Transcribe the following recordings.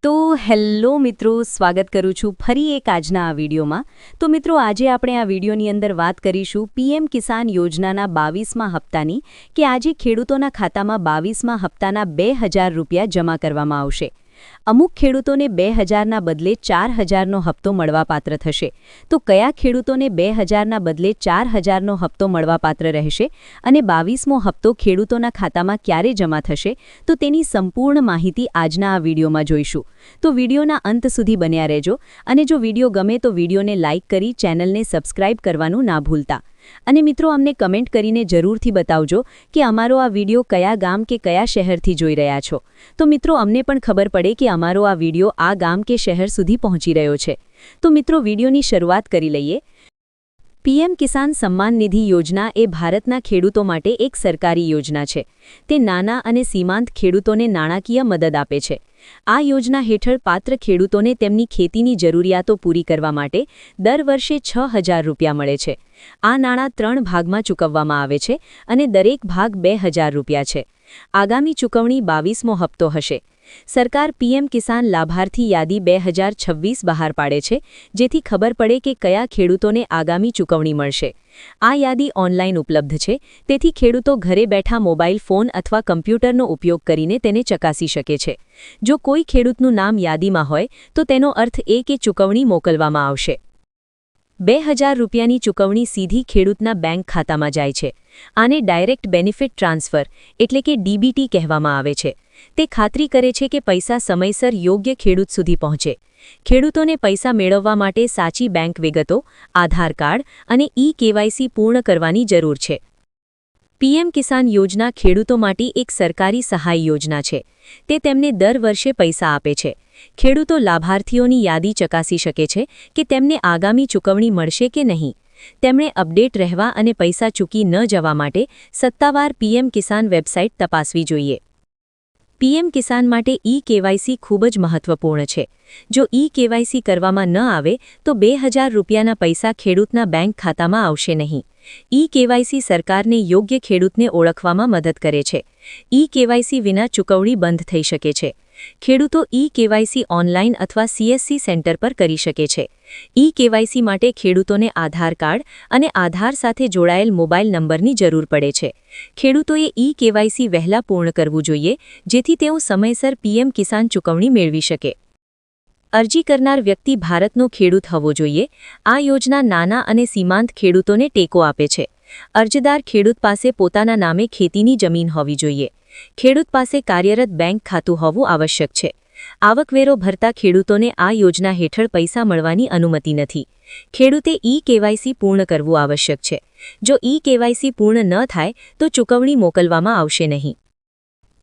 તો હેલો મિત્રો, સ્વાગત કરું છું ફરી એક આજના આ વિડીયોમાં। તો મિત્રો, આજે આપણે આ વિડીયોની અંદર વાત કરીશું પીએમ કિસાન યોજનાના 22મા હપ્તાની કે આજે ખેડૂતોના ખાતામાં 22મા હપ્તાના 2000 રૂપિયા જમા કરવામાં આવશે। અમુક ખેડૂતોને 2000ના બદલે 4000નો હપ્તો મળવાપાત્ર થશે। તો કયા ખેડૂતોને 2000ના બદલે 4000નો હપ્તો મળવાપાત્ર રહેશે અને 22મો હપ્તો ખેડૂતોના ખાતામાં ક્યારે જમા થશે, તો તેની સંપૂર્ણ માહિતી આજના આ વિડીયોમાં જોઈશું। તો વિડીયોના અંત સુધી બન્યા રહેજો અને જો વિડીયો ગમે તો વિડીયોને લાઇક કરી ચેનલને સબસ્ક્રાઇબ કરવાનું ના ભૂલતા। અને મિત્રો, અમને કમેન્ટ કરીને જરૂરથી બતાવજો કે અમારો આ વિડીયો કયા ગામ કે કયા શહેરથી જોઈ રહ્યા છો। તો મિત્રો, અમને પણ ખબર પડે કે અમારો આ વિડીયો આ ગામ કે શહેર સુધી પહોંચી રહ્યો છે। તો મિત્રો, વિડીયોની શરૂઆત કરી લઈએ। પીએમ કિસાન સમ્માન નિધિ યોજના એ ભારતના ખેડૂતો માટે એક સરકારી યોજના છે। તે નાના અને સીમાંત ખેડૂતોને નાણાકીય મદદ આપે છે। આ યોજના હેઠળ પાત્ર ખેડૂતોને તેમની ખેતીની જરૂરિયાતો પૂરી કરવા માટે દર વર્ષે 6000 રૂપિયા મળે છે। આ નાણાં 3 ભાગમાં ચૂકવવામાં આવે છે અને દરેક ભાગ 2000 રૂપિયા છે। આગામી ચૂકવણી 22મો હપ્તો હશે। સરકાર પીએમ કિસાન લાભાર્થી યાદી 2026 બહાર પાડે છે, જેથી ખબર પડે કે કયા ખેડૂતોને આગામી ચૂકવણી મળશે। આ યાદી ઓનલાઈન ઉપલબ્ધ છે, તેથી ખેડૂતો ઘરે બેઠા મોબાઈલ ફોન અથવા કમ્પ્યુટરનો ઉપયોગ કરીને તેને ચકાસી શકે છે। જો કોઈ ખેડૂતનું નામ યાદીમાં હોય તો તેનો અર્થ એ કે ચૂકવણી મોકલવામાં આવશે। 2000 રૂપિયાની ચૂકવણી સીધી ખેડૂતના બેંક ખાતામાં જાય છે। આને ડાયરેક્ટ બેનિફિટ ટ્રાન્સફર એટલે કે ડીબીટી કહેવામાં આવે છે। તે ખાતરી કરે છે કે પૈસા સમયસર યોગ્ય ખેડૂત સુધી પહોંચે। ખેડૂતોને પૈસા મેળવવા માટે સાચી બેંક વિગતો, આધાર કાર્ડ અને કેવાયસી પૂર્ણ કરવાની જરૂર છે। પીએમ કિસાન યોજના ખેડૂતો માટે એક સરકારી સહાય યોજના છે। તે તેમને દર વર્ષે પૈસા આપે છે। ખેડૂતો લાભાર્થીઓની યાદી ચકાસી શકે છે કે તેમને આગામી ચૂકવણી મળશે કે નહીં। તેમણે અપડેટ રહેવા અને પૈસા ચૂકી ન જવા માટે સત્તાવાર પીએમ કિસાન વેબસાઇટ તપાસવી જોઈએ। પીએમ કિસાન માટે કેવાયસી ખૂબ જ મહત્વપૂર્ણ છે। જો કેવાયસી કરવામાં ન આવે તો 2000 રૂપિયાના પૈસા ખેડૂતના બેંક ખાતામાં આવશે નહીં। કેવાયસી સરકારને યોગ્ય ખેડૂતને ઓળખવામાં મદદ કરે છે। કેવાયસી વિના ચૂકવણી બંધ થઈ શકે છે। ખેડૂતો કેવાયસી ઓનલાઈન અથવા સીએસસી સેન્ટર પર કરી શકે છે। કેવાયસી માટે ખેડૂતોને આધાર કાર્ડ અને આધાર સાથે જોડાયેલ મોબાઈલ નંબરની જરૂર પડે છે। ખેડૂતોએ કેવાયસી વહેલા પૂર્ણ કરવું જોઈએ, જેથી તેઓ સમયસર પીએમ કિસાન ચૂકવણી મેળવી શકે। અરજી કરનાર વ્યક્તિ ભારતનો ખેડૂત હોવો જોઈએ। આ યોજના નાના અને સીમાંત ખેડૂતોને ટેકો આપે છે। અરજદાર ખેડૂત પાસે પોતાના નામે ખેતીની જમીન હોવી જોઈએ। ખેડૂત પાસે કાર્યરત બેંક ખાતું હોવું આવશ્યક છે। આવકવેરો ભરતા ખેડૂતોને આ યોજના હેઠળ પૈસા મળવાની અનુમતિ નથી। ખેડૂતે કેવાયસી પૂર્ણ કરવું આવશ્યક છે। જો કેવાયસી પૂર્ણ ન થાય તો ચૂકવણી મોકલવામાં આવશે નહીં।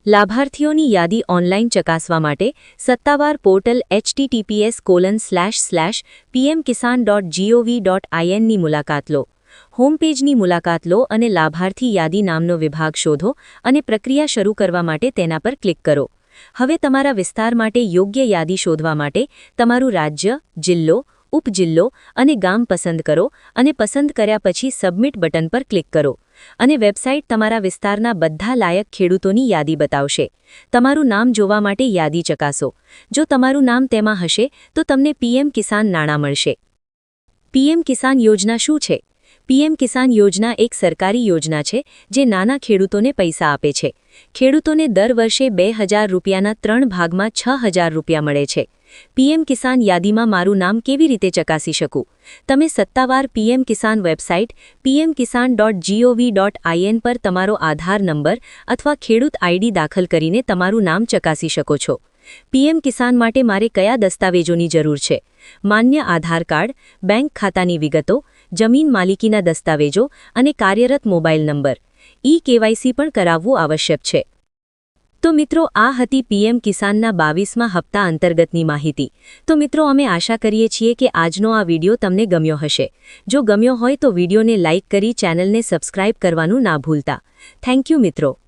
લાભાર્થીઓની યાદી ઓનલાઈન ચકાસવા માટે સત્તાવાર પોર્ટલ https://pmkisan.gov.in ની મુલાકાત લો। હોમ પેજની મુલાકાત લો અને લાભાર્થી યાદી નામનો વિભાગ શોધો અને પ્રક્રિયા શરૂ કરવા માટે તેના પર ક્લિક કરો। હવે તમારા વિસ્તાર માટે યોગ્ય યાદી શોધવા માટે તમારું રાજ્ય, જિલ્લો, ઉપજિલ્લો અને ગામ પસંદ કરો અને પસંદ કર્યા પછી સબમિટ બટન પર ક્લિક કરો અને વેબસાઇટ તમારા વિસ્તારના બધા લાયક ખેડૂતોની યાદી બતાવશે। તમારું નામ જોવા માટે યાદી ચકાસો। જો તમારું નામ તેમાં હશે તો તમને પીએમ કિસાન નાણાં મળશે। પીએમ કિસાન યોજના શું છે? પીએમ કિસાન યોજના એક સરકારી યોજના છે જે નાના ખેડૂતોને પૈસા આપે છે। ખેડૂતોને દર વર્ષે 2000 રૂપિયાના 3 ભાગમાં 6000 રૂપિયા મળે છે। પીએમ કિસાન યાદીમાં મારું નામ કેવી રીતે ચકાસી શકું? તમે સત્તાવાર પીએમ કિસાન વેબસાઇટ pmkisan.gov.in પર તમારો આધાર નંબર અથવા ખેડૂત આઈડી દાખલ કરીને તમારું નામ ચકાસી શકો છો। પીએમ કિસાન માટે મારે કયા દસ્તાવેજોની જરૂર છે? માન્ય આધાર કાર્ડ, બેંક ખાતાની વિગતો, જમીન માલિકીના દસ્તાવેજો અને કાર્યરત મોબાઈલ નંબર। કેવાયસી પણ કરાવવું આવશ્યક છે। તો મિત્રો, આ હતી પીએમ કિસાનના 22મા હપ્તા અંતર્ગતની માહિતી। તો મિત્રો, અમે આશા કરીએ છીએ કે આજનો આ વિડીયો તમને ગમ્યો હશે। જો ગમ્યો હોય તો વિડીયોને લાઇક કરી ચેનલને સબસ્ક્રાઇબ કરવાનું ના ભૂલતા। થેન્ક યુ મિત્રો।